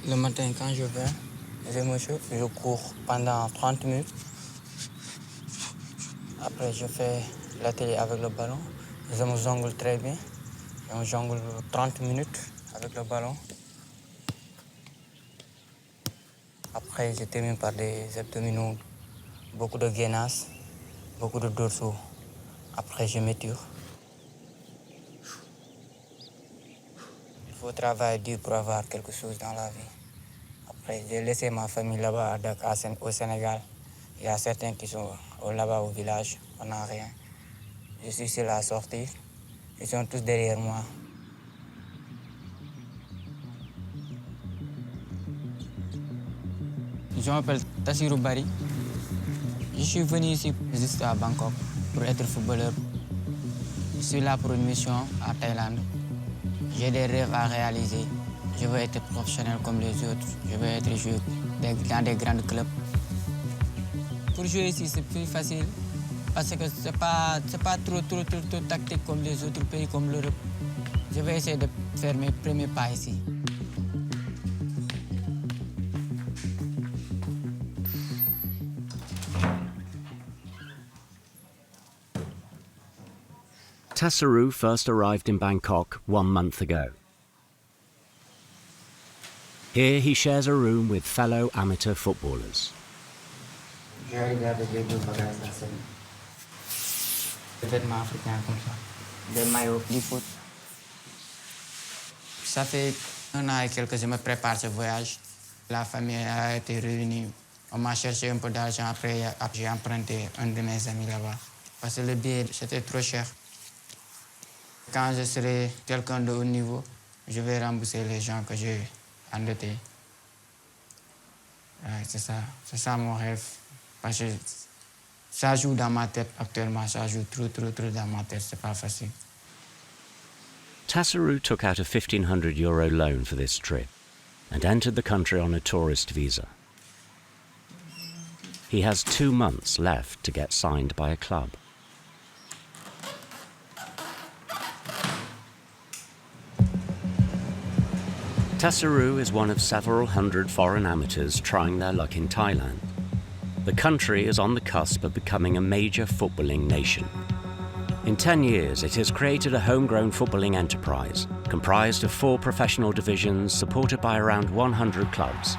Le matin, quand je vais, je me chauffe, je cours pendant 30 minutes. Après, je fais l'atelier avec le ballon. Je me jongle très bien. Je me jongle 30 minutes avec le ballon. Après, je termine par des abdominaux, beaucoup de gainage, beaucoup de dorsaux. Après, je m'étire. Il faut travailler dur pour avoir quelque chose dans la vie. Après, j'ai laissé ma famille là-bas à Dakar, au Sénégal. Il y a certains qui sont là-bas au village, on n'a rien. Je suis seul à sortir. Ils sont tous derrière moi. Je m'appelle Tassirou Bari. Je suis venu ici juste à Bangkok pour être footballeur. Je suis là pour une mission à Thaïlande. J'ai des rêves à réaliser. Je veux être professionnel comme les autres. Je veux être joueur dans des grands clubs. Pour jouer ici, c'est plus facile parce que c'est pas trop tactique comme les autres pays, comme l'Europe. Je vais essayer de faire mes premiers pas ici. Tassirou first arrived in Bangkok 1 month ago. Here he shares a room with fellow amateur footballers. J'arrive avec les deux bagages là, c'est des vêtements africains comme ça, des maillots, du foot. Ça fait 1 an et quelques que je me prépare ce voyage. La famille a été réunie. On m'a cherché un peu d'argent. Après, j'ai emprunté un de mes amis là-bas. Parce que le billet, c'était trop cher. Quand je serai quelqu'un de haut niveau, je vais rembourser les gens que j'ai endettés. Ouais, c'est ça mon rêve. Parce que ça joue dans ma tête actuellement, ça joue trop dans ma tête, c'est pas facile. Tassirou took out a €1,500 loan for this trip and entered the country on a tourist visa. He has 2 months left to get signed by a club. Tassirou is one of several hundred foreign amateurs trying their luck in Thailand. The country is on the cusp of becoming a major footballing nation. In 10 years, it has created a homegrown footballing enterprise, comprised of 4 professional divisions supported by around 100 clubs.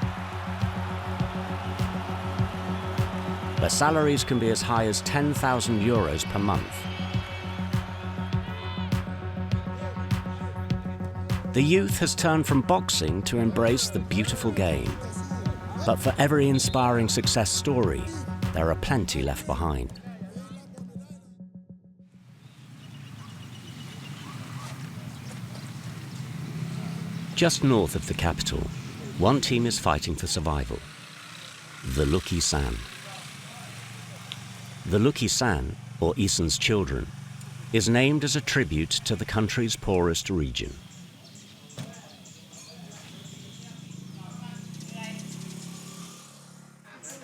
Their salaries can be as high as €10,000 per month. The youth has turned from boxing to embrace the beautiful game. But for every inspiring success story, there are plenty left behind. Just north of the capital, one team is fighting for survival: the Lucky San. The Lucky San, or Isan's children, is named as a tribute to the country's poorest region.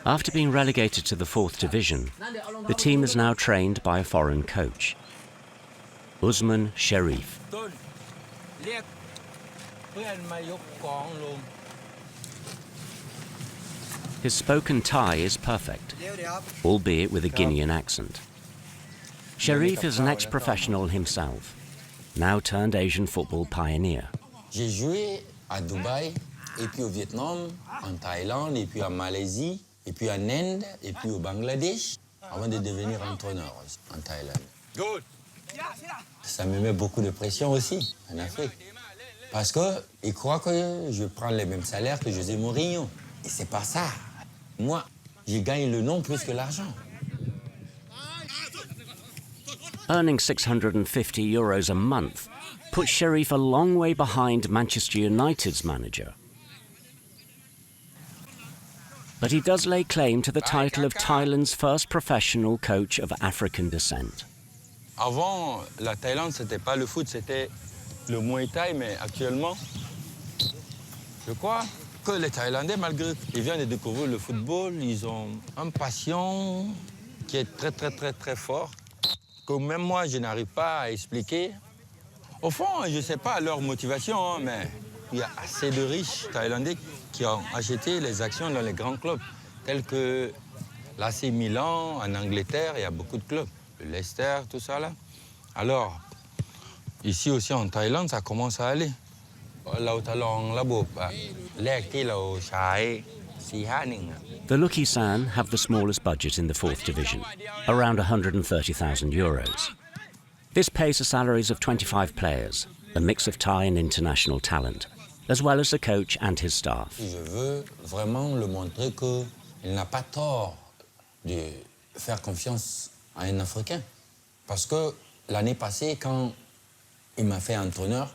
After being relegated to the 4th division, the team is now trained by a foreign coach, Usman Sharif. His spoken Thai is perfect, albeit with a Guinean accent. Sharif is an ex-professional himself, now turned Asian football pioneer. J'ai joué à Dubaï, et puis au Vietnam, en Thaïlande, et puis en Malaisie, et puis en Inde, et puis au Bangladesh, avant de devenir entraîneur en Thaïlande. Good. Ça me met beaucoup de pression aussi, en Afrique. Parce qu'ils croient que je prends les mêmes salaires que José Mourinho. Et c'est pas ça. Moi, je gagne le nom plus que l'argent. Earning €650 a month puts Sharif a long way behind Manchester United's manager. But he does lay claim to the title of Thailand's first professional coach of African descent. Avant, la Thaïlande, c'était pas le foot, c'était le Muay Thai, mais actuellement, je crois que les Thaïlandais, malgré qu'ils viennent de découvrir le football, ils ont une passion qui est très fort, que même moi, je n'arrive pas à expliquer. Au fond, je ne sais pas leur motivation, hein, mais Il y a assez de riches Thaïlandais qui ont acheté les actions dans les grands clubs, tels que l'AC Milan en Angleterre, il y a beaucoup de clubs, le Leicester, tout ça là. Alors, ici aussi en Thaïlande, ça commence à aller. The Lucky San have the smallest budget in the 4th division, around €130,000. This pays the salaries of 25 players, a mix of Thai and international talent, as well as the coach and his staff. Je veux vraiment le montrer qu'il n'a pas tort de faire confiance à un Africain. Parce que l'année passée, quand il m'a fait entraîneur,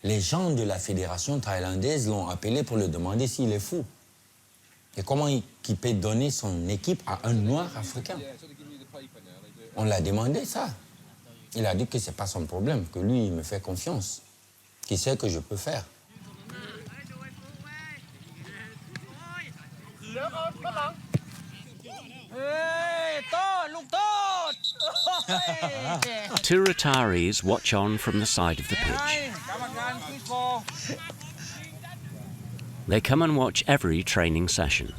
les gens de la fédération thaïlandaise l'ont appelé pour lui demander s'il est fou. Et comment il peut donner son équipe à un noir africain. On l'a demandé ça. Il a dit que ce n'est pas son problème, que lui, il me fait confiance, qu'il sait que je peux faire. Two retirees watch on from the side of the pitch. They come and watch every training session.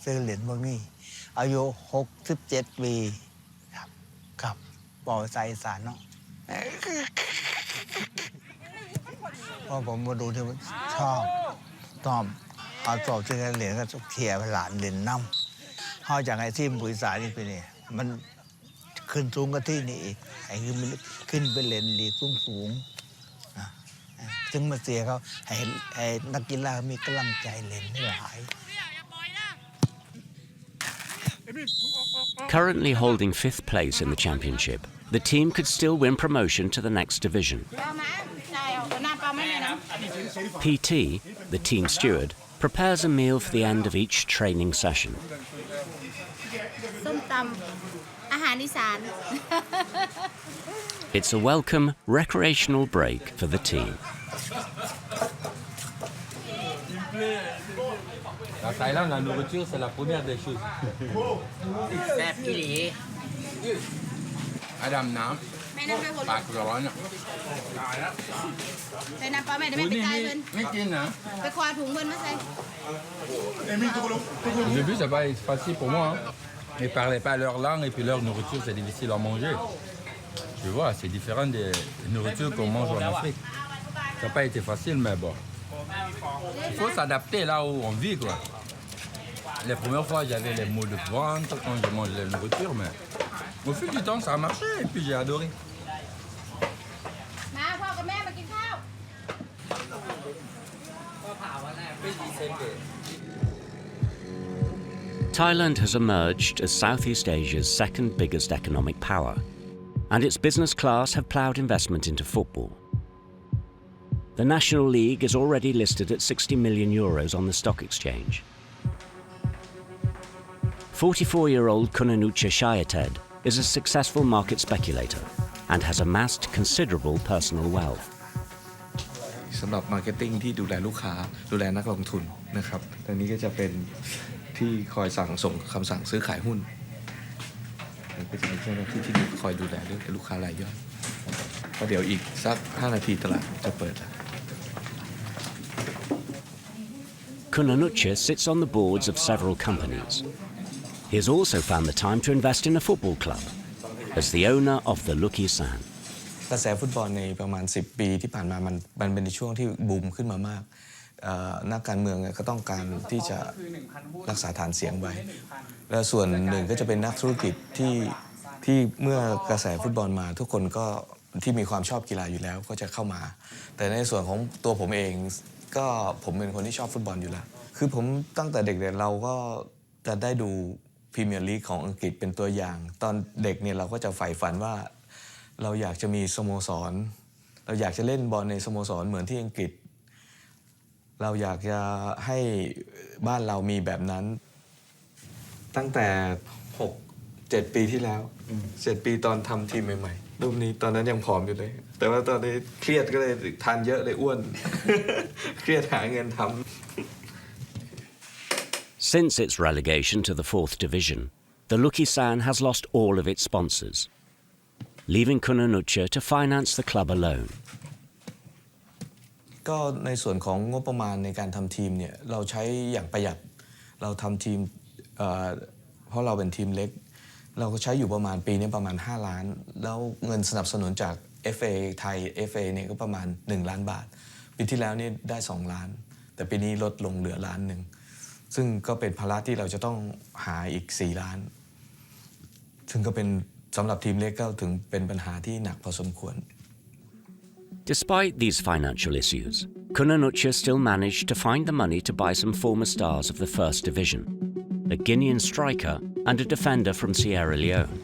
ซึ่งเหรียญพวกนี้อายุ67 ปีครับบอกภาษาอีสานเนาะเพราะผมมาดูที่ชอบเอาสอบซึ่งเหรียญก็เขี่ยไปหลานเหรียญน้ำเขาจากไอ้ที่ปุ๋ยสายนี่ไปเนี่ยมันขึ้นสูงกว่าที่นี่อีกไอ้ขึ้นไปเหรียญลีกสูงซึ่งมาเสียเขาให้นักกีฬามีกำลังใจเหรียญหลาย Currently holding 5th place in the championship, the team could still win promotion to the next division. PT, the team steward, prepares a meal for the end of each training session. It's a welcome recreational break for the team. En Thaïlande, la nourriture, c'est la première des choses. Madame Nam, pas que j'en ai. Au début, ça va être facile pour moi. Hein. Ils ne parlaient pas leur langue et puis leur nourriture, c'est difficile à manger. Tu vois, c'est différent des nourritures qu'on mange en Afrique. Ça n'a pas été facile, mais bon. Il faut s'adapter là où on vit, quoi. Les premières fois, j'avais les maux de ventre quand je mangeais la nourriture, mais au fil du temps, ça a marché et puis j'ai adoré. Thailand has emerged as Southeast Asia's second biggest economic power, and its business class have ploughed investment into football. The National League is already listed at €60 million on the stock exchange. 44-year-old Kunanucha Shayated is a successful market speculator and has amassed considerable personal wealth. สำหรับมาร์เก็ตติ้งที่ดูแลลูกค้าดูแลนักลงทุนนะครับตอนนี้ก็จะเป็นที่คอยส่งคำสั่งซื้อขายหุ้นก็จะมีเจ้าหน้าที่ที่คอยดูแลเรื่องลูกค้ารายย่อยก็เดี๋ยวอีกสัก5 นาทีตลาดจะเปิด Kunanucha sits on the boards of several companies. He has also found the time to invest in a football club as the owner of the Lucky San. กระแสฟุตบอลในประมาณ10 ปีที่ผ่านมามันเป็นในช่วงที่บูมขึ้นมามากนักการเมืองก็ต้องการที่จะรักษาฐานเสียงไว้และส่วนหนึ่งก็จะเป็นนักธุรกิจที่เมื่อกระแสฟุตบอลมาทุกคนก็ที่มีความชอบกีฬาอยู่แล้วก็จะเข้ามาแต่ในส่วนของตัวผมเองก็ผมเป็นคนที่ชอบฟุตบอลอยู่แล้วคือผมตั้งแต่เด็กๆเราก็จะได้ดูพรีเมียร์ลีกของอังกฤษเป็นตัวอย่างตอนเด็กเนี่ยเราก็จะใฝ่ฝันว่าเราอยากจะมีสโมสรเราอยากจะเล่นบอลในสโมสรเหมือนที่อังกฤษเราอยากจะให้บ้านเรามีแบบนั้นตั้งแต่ 6-7 ปีที่แล้ว7 ปีตอนทำทีมใหม่ๆรูปนี้ตอนนั้นยังผอมอยู่เลยแต่ว่าตอนนี้เครียดก็เลยทานเยอะเลยอ้วน เครียดหาเงินทำ Since its relegation to the 4th division, the Lucky San has lost all of its sponsors. leaving Kunanucha to finance the club alone. ก็ในส่วนของงบประมาณในการทำทีมเนี่ยเราใช้อย่างประหยัดเราทำทีมเพราะเราเป็นทีมเล็กเราก็ใช้อยู่ประมาณปีนี้ประมาณ5 ล้านแล้วเงินสนับสนุนจาก FA ไทย FA เนี่ยก็ประมาณ1 ล้านบาทปีที่แล้วนี่ได้2 ล้านแต่ปีนี้ลดลงเหลือ1 ล้านซึ่งก็เป็นภาระที่เราจะต้องหาอีก4 ล้านซึ่งก็เป็นสำหรับทีมเล็กก็ถึงเป็นปัญหาที่หนักพอสมควร Despite these financial issues, Kunanucha still managed to find the money to buy some former stars of the First Division, a Guinean striker and a defender from Sierra Leone.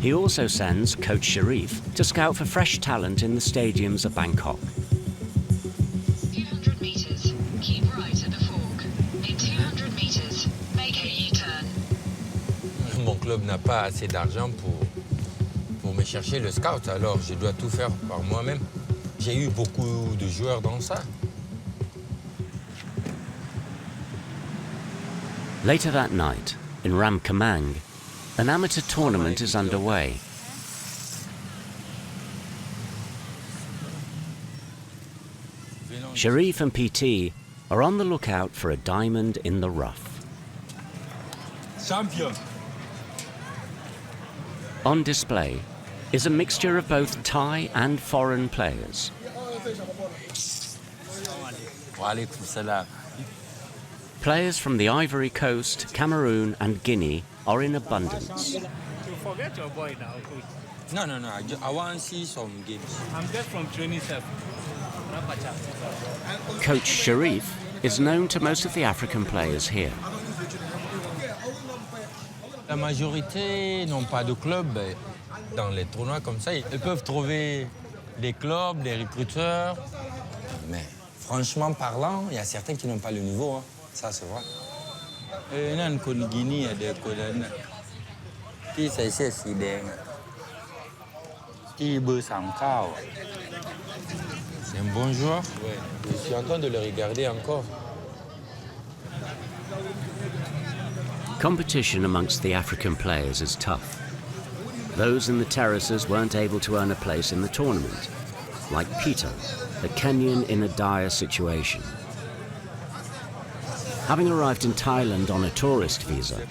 He also sends coach Sharif to scout for fresh talent in the stadiums of Bangkok. 200 meters, keep right at the fork. In 200 meters, make a U-turn. Mon club n'a pas assez d'argent pour me chercher le scout, alors je dois tout faire par moi-même. J'ai eu beaucoup de joueurs dans ça. Later that night, in Ram Kamang, an amateur tournament is underway. Sharif and PT are on the lookout for a diamond in the rough. Champion! On display is a mixture of both Thai and foreign players. Players from the Ivory Coast, Cameroon and Guinea are in abundance. You forget your boy now, coach. No, I want to see some games. I'm just from training self. Coach Sharif is known to most of the African players here. La majorité n'ont pas de club. Dans les tournois comme ça, ils peuvent trouver des clubs, des recruteurs. Mais franchement parlant, il y a certains qui n'ont pas le niveau. Hein. Ça, c'est vrai. C'est un bon joueur. Ouais. Je suis en train de le regarder encore. Competition amongst the African players is tough. Those in the terraces weren't able to earn a place in the tournament, like Peter, a Kenyan in a dire situation. Having arrived in Thailand on a tourist visa,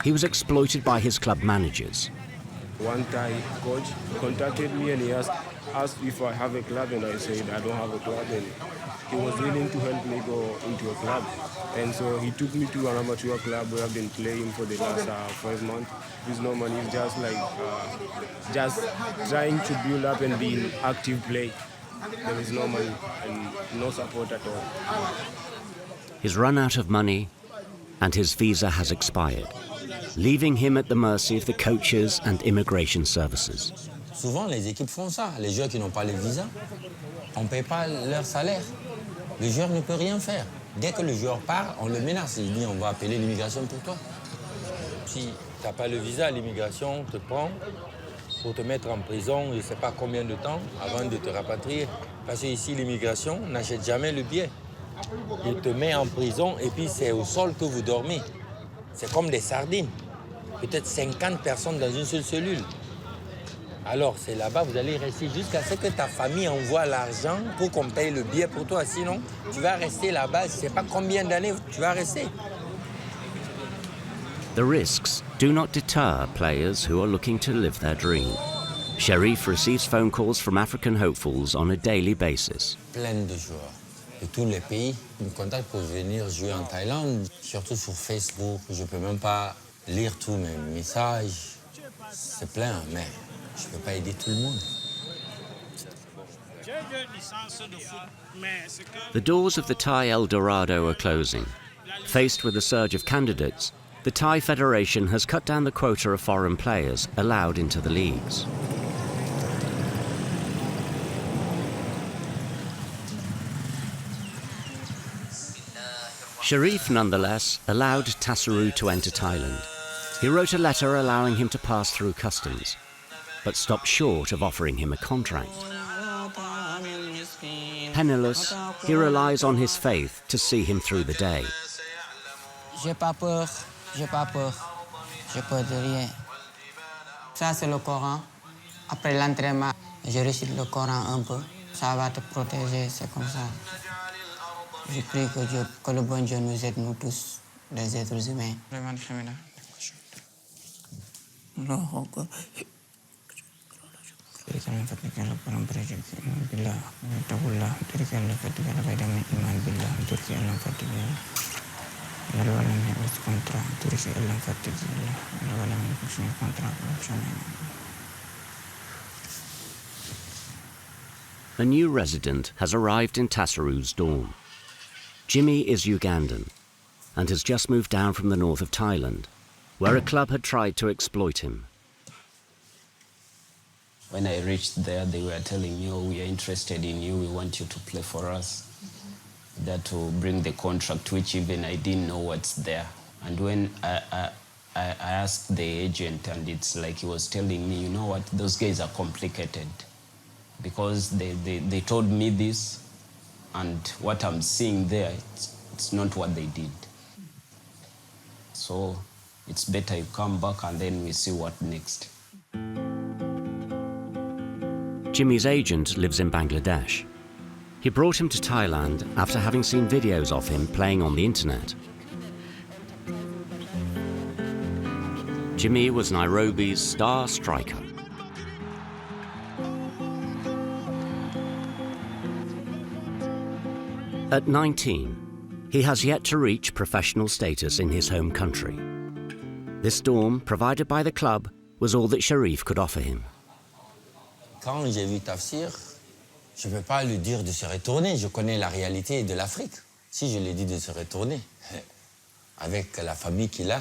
he was exploited by his club managers. One Thai coach contacted me and he asked if I have a club, and I said I don't have a club, and he was willing to help me go into a club. And so he took me to an amateur club where I've been playing for the last 5 months. With no money, it's just like just trying to build up and be in active play. There is no money and no support at all. He's run out of money and his visa has expired, leaving him at the mercy of the coaches and immigration services. Souvent, les équipes font ça. Les joueurs qui n'ont pas les visas, on ne paye pas leur salaire. Le joueur ne peut rien faire. Dès que le joueur part, on le menace. Il dit on va appeler l'immigration pour toi. Si tu n'as pas le visa, l'immigration te prend pour te mettre en prison, je ne sais pas combien de temps, avant de te rapatrier. Parce qu'ici, l'immigration n'achète jamais le billet. Il te met en prison et puis c'est au sol que vous dormez. C'est comme des sardines. Peut-être 50 personnes dans une seule cellule. Alors, c'est là-bas, vous allez rester jusqu'à ce que ta famille envoie l'argent pour qu'on paye le billet pour toi. Sinon, tu vas rester là-bas, je ne sais pas combien d'années tu vas rester. The risks do not deter players who are looking to live their dream. Sharif receives phone calls from African hopefuls on a daily basis. Plein de joueurs de tous les pays me contactent pour venir jouer en Thaïlande, surtout sur Facebook. Je ne peux même pas lire tous mes messages. C'est plein, mais je ne peux pas aider tout le monde. The doors of the Thai El Dorado are closing. Faced with a surge of candidates, the Thai Federation has cut down the quota of foreign players allowed into the leagues. Sharif, nonetheless, allowed Tasaru to enter Thailand. He wrote a letter allowing him to pass through customs, but stopped short of offering him a contract. Penniless, he relies on his faith to see him through the day. J'ai pas peur, j'ai pas peur. J'ai peur de rien. Ça, c'est le Coran. Après l'entraînement, je récite le Coran un peu. Ça va te protéger, c'est comme ça. Je prie que le bon Dieu nous aide, nous tous, les êtres humains. A new resident has arrived in Tasaru's dorm. Jimmy is Ugandan and has just moved down from the north of Thailand, where a club had tried to exploit him. When I reached there, they were telling me, oh, we are interested in you, we want you to play for us. That to bring the contract, which even I didn't know what's there. And when I asked the agent, and it's like he was telling me, you know what, those guys are complicated. Because they told me this, and what I'm seeing there, it's not what they did. So it's better you come back and then we see what next. Jimmy's agent lives in Bangladesh. He brought him to Thailand after having seen videos of him playing on the internet. Jimmy was Nairobi's star striker. At 19, he has yet to reach professional status in his home country. This dorm, provided by the club, was all that Sharif could offer him. Quand j'ai vu Tafsir, je ne peux pas lui dire de se retourner. Je connais la réalité de l'Afrique. Si je lui dis de se retourner, avec la famille qu'il a,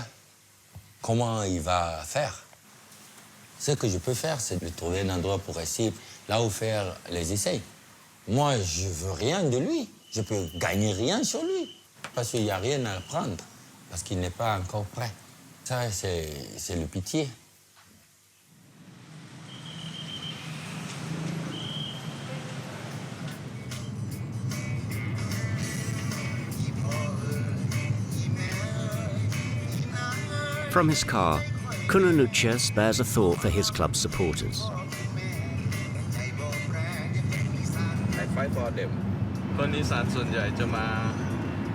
comment il va faire? Ce que je peux faire, c'est de trouver un endroit pour essayer, là où faire les essais. Moi, je ne veux rien de lui. Je ne peux gagner rien sur lui. Parce qu'il n'y a rien à apprendre. Parce qu'il n'est pas encore prêt. Ça, c'est le pitié. From his car, Kunanucha spares a thought for his club's supporters. I fight for them. คนอีสานส่วนใหญ่จะม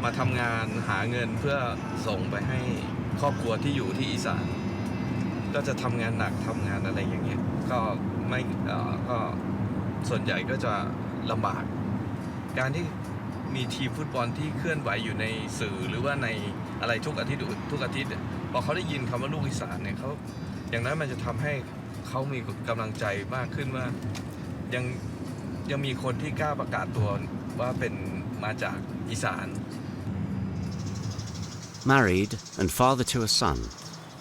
าทำงานหาเงินเพื่อส่งไปให้ครอบครัวที่อยู่ที่อีสานก็จะทำงานหนักทำงานอะไรอย่างเงี้ยก็ส่วนใหญ่ก็จะลำบากการที่มีทีมฟุตบอลที่เคลื่อนไหวอยู่ในสื่อหรือว่าในอะไรทุกอาทิตย์พอเขาได้ยินคำว่าลูกอีสานเนี่ยเขาอย่างนั้นมันจะทำให้เขามีกำลังใจมากขึ้นว่ายังมีคนที่กล้าประกาศตัวว่าเป็นมาจากอีสาน Married and father to a son,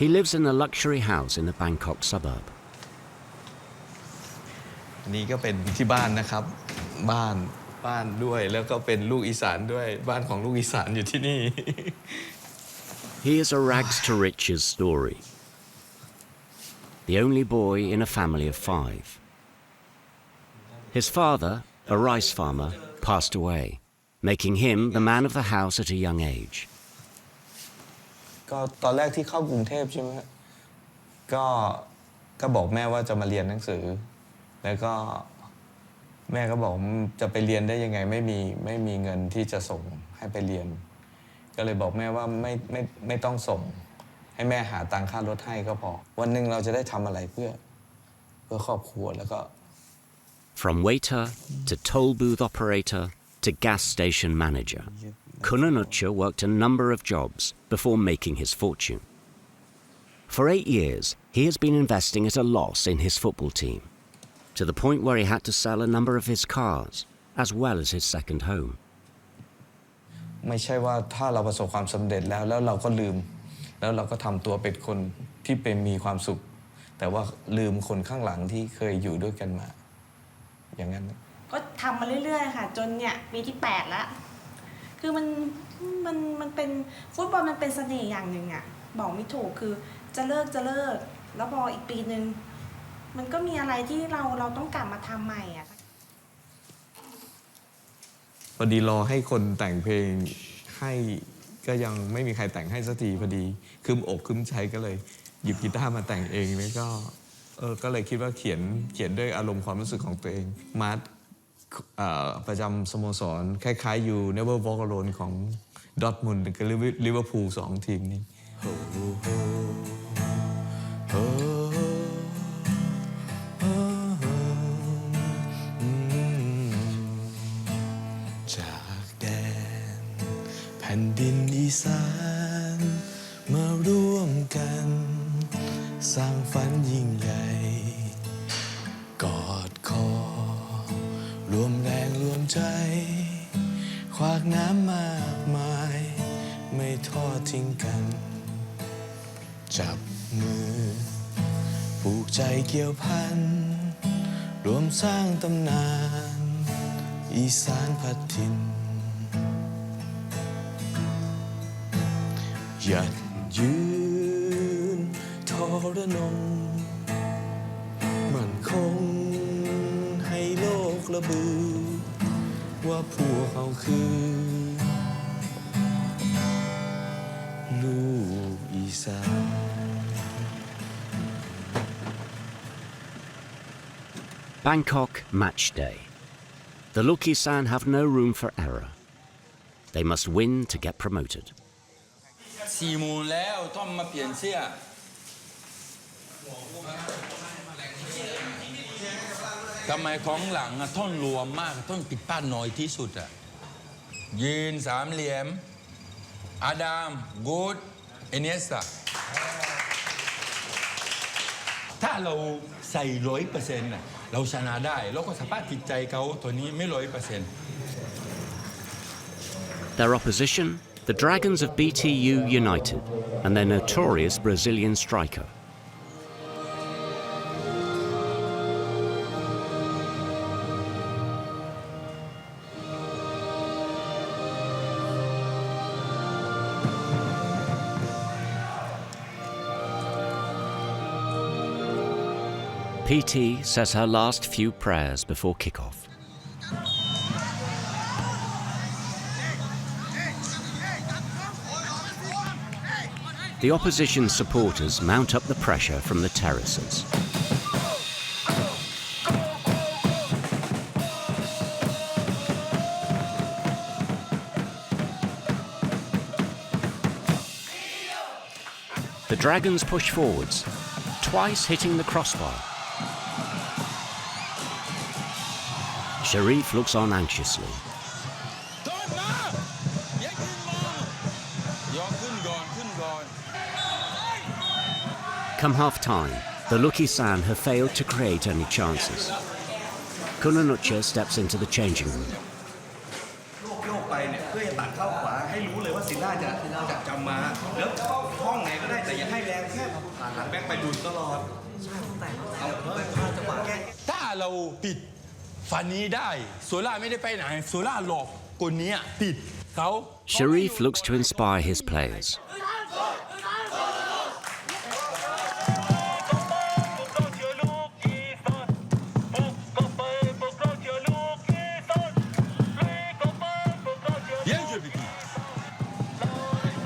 he lives in a luxury house in a Bangkok suburb. นี่ก็เป็นที่บ้านนะครับบ้านด้วยแล้วก็เป็นลูกอีสานด้วยบ้านของลูกอีสานอยู่ที่นี่ He is a rags to riches story. The only boy in a family of 5. His father, a rice farmer, passed away, making him the man of the house at a young age. ก็ตอนแรกที่เข้ากรุงเทพใช่ไหมก็บอกแม่ว่าจะมาเรียนหนังสือแล้วก็แม่ก็บอกจะไปเรียนได้ยังไงไม่มีเงินที่จะส่งให้ไปเรียนก็เลยบอกแม่ว่าไม่ต้องส่งให้แม่หาตังค่ารถให้ก็พอวันหนึ่งเราจะได้ทำอะไรเพื่อครอบครัวแล้วก็ From waiter to toll booth operator to gas station manager, Kunanucha worked a number of jobs before making his fortune. For 8 years, he has been investing at a loss in his football team, to the point where he had to sell a number of his cars, as well as his second home. ไม่ใช่ว่าถ้าเราประสบความสำเร็จแล้วเราก็ลืมแล้วเราก็ทำตัวเป็นคนที่มีความสุขแต่ว่าลืมคนข้างหลังที่เคยอยู่ด้วยกันมาอย่างนั้นก็ทำมาเรื่อยๆค่ะจนเนี่ยปีที่8แล้วคือมันเป็นฟุตบอลมันเป็นเสน่ห์อย่างหนึ่งอ่ะบอกไม่ถูกคือจะเลิกแล้วพออีกปีนึงมันก็มีอะไรที่เราต้องกลับมาทำใหม่อ่ะพอดีรอให้คนแต่งเพลงให้ก็ยังไม่มีใครแต่งให้สักทีพอดีคืมอกคืมใจก็เลยหยิบกีตาร์มาแต่งเองแล้วก็ ก็เลยคิดว่าเขียนด้วยอารมณ์ความรู้สึกของตัวเองมาร์ทประจำสโมสรคล้ายๆอยู่ Never Walk Alone ของดอร์ทมุนด์กับลิเวอร์พูล2 ทีมนี้จากแดนแผ่นดินอีสานมาร่วมกันสร้างฝันยิ่งใหญ่กอดคอรวมแรงรวมใจขวากน้ำมากมายไม่ทอดทิ้งกันจับมือผูกใจเกี่ยวพันรวมสร้างตำนานอีสานพัดถิ่นหยัดยืนทรนงมั่นคงให้โลกระบือว่าพวกเขาคือลูกอีสาน Bangkok match day. The Lucky San have no room for error. They must win to get promoted. 4 โมงแล้วต้องมาเปลี่ยนเสื้อทำไมของหลังต้องรวมมากต้องปิดป้านน้อยที่สุดยืน3 เหลี่ยมอาดามกูดเอเนสตาถ้าเราใส่ 100% เราชนะได้เราก็สามารถติดใจเขาตัวนี้ไม่ 100% Their opposition, the Dragons of BTU United, and their notorious Brazilian striker. PT says her last few prayers before kickoff. The opposition supporters mount up the pressure from the terraces. The Dragons push forwards, twice hitting the crossbar. Sharif looks on anxiously. Come half-time, the Lucky San have failed to create any chances. Kunanucha steps into the changing room. Sharif looks to inspire his players.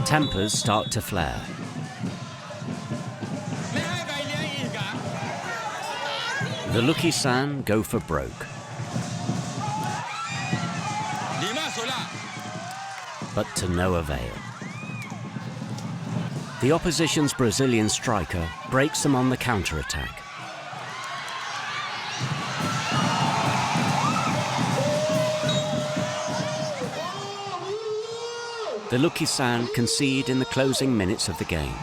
Tempers start to flare. The Lucky San go for broke. But to no avail. The opposition's Brazilian striker breaks them on the counter-attack. The Lucky San concede in the closing minutes of the game.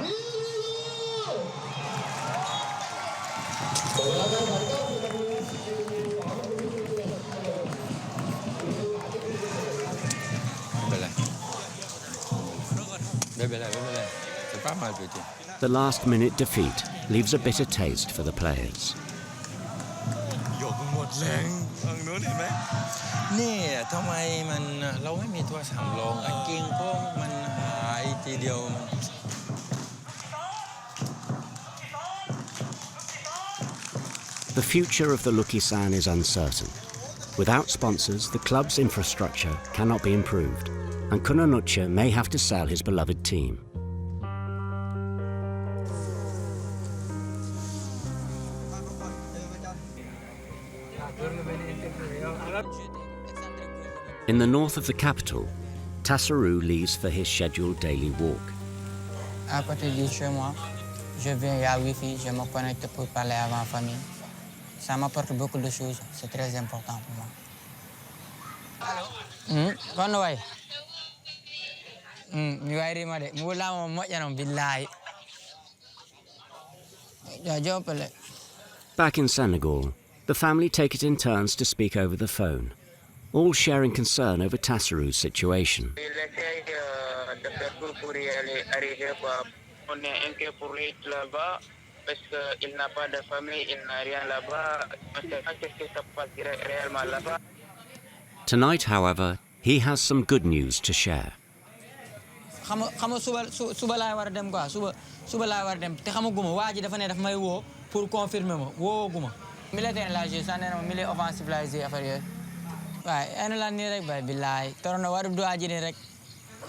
The last-minute defeat leaves a bitter taste for the players. นี่ทำไมมันเราไม่มีตัวสำรองกิ้งโป้งมันหายทีเดียว The future of the Lucky San is uncertain. Without sponsors, the club's infrastructure cannot be improved, and Kunanucha may have to sell his beloved team. In the north of the capital, Tassaru leaves for his scheduled daily walk. À côté de chez moi, je viens, il y a Wi-Fi, je me connecte pour parler à ma famille. Ça m'apporte beaucoup de choses, c'est très important pour moi. Allô? Quand ouais. Back in Senegal, the family take it in turns to speak over the phone, all sharing concern over Tassaru's situation. On est inquiet pour lui là-bas parce qu'il n'a pas de famille, il n'a rien là-bas. On ne sait pas ce que ça passe réellement là-bas. Tonight, however, he has some good news to share. Suba laay war a dem quoi suba laay war a dem te xamaguma waa ji dafa ne daf may woo pour confirmer ma wooguma. Militaire la je sa nee na ma milieu offensif la je affaire yooyu waaye ene la nii rek bay billaay toro na war du waa ji nii rek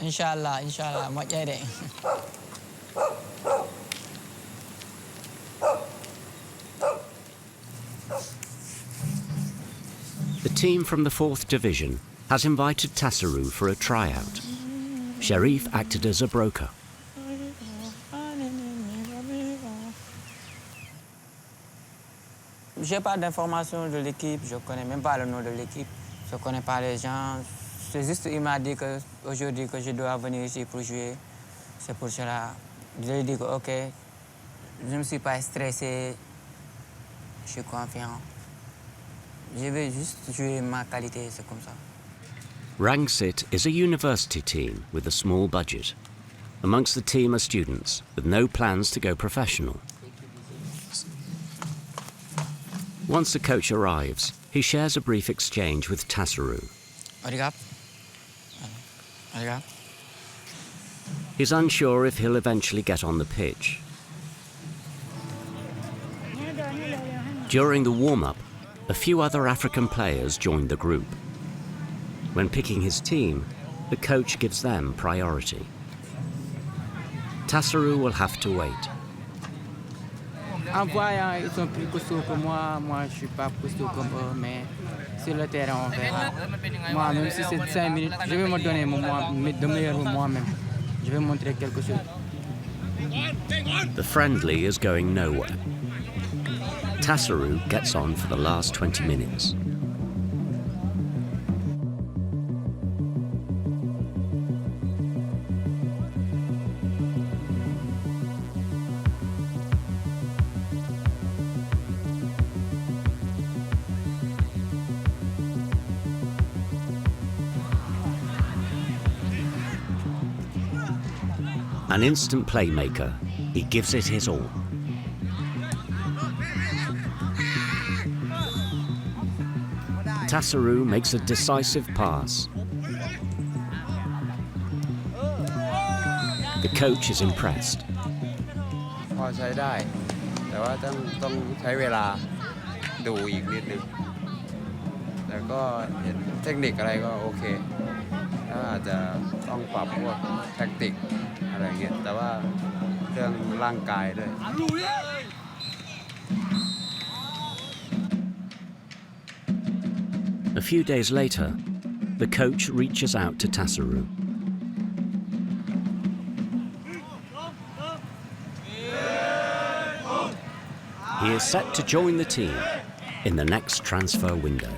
inshallah moƴƴay de. The team from the 4th Division has invited Tassaru for a tryout. Sharif acted as a broker. J'ai pas d'informations de l'équipe, je connais même pas le nom de l'équipe, je connais pas les gens. C'est juste il m'a dit que aujourd'hui que je dois venir ici pour jouer. C'est pour cela. Je lui ai dit que ok, je ne suis pas stressé, je suis confiant. Je vais juste jouer ma qualité, c'est comme ça. Rangsit is a university team with a small budget. Amongst the team are students with no plans to go professional. Once the coach arrives, he shares a brief exchange with Tassaru. He's unsure if he'll eventually get on the pitch. During the warm-up, a few other African players joined the group. When picking his team, the coach gives them priority. Tassaru will have to wait. En voyant, ils sont plus costauds que moi je suis pas costaud comme eux, mais sur le terrain on verra. Moi, même si c'est 5 minutes, je vais me donner de meilleur moi-même. Je vais montrer quelque chose. The friendly is going nowhere. Tassaru gets on for the last 20 minutes. An instant playmaker, he gives it his all. Tassaru makes a decisive pass. The coach is impressed. พอใช้ได้แต่ว่าต้องใช้เวลาดูอีกนิดนึงแต่ก็เห็นเทคนิคอะไรก็โอเคแล้วอาจจะต้องปรับพวกแทคติกอะไรเงี้ยแต่ว่าเรื่องร่างกายด้วย A few days later, the coach reaches out to Tassaru. He is set to join the team in the next transfer window.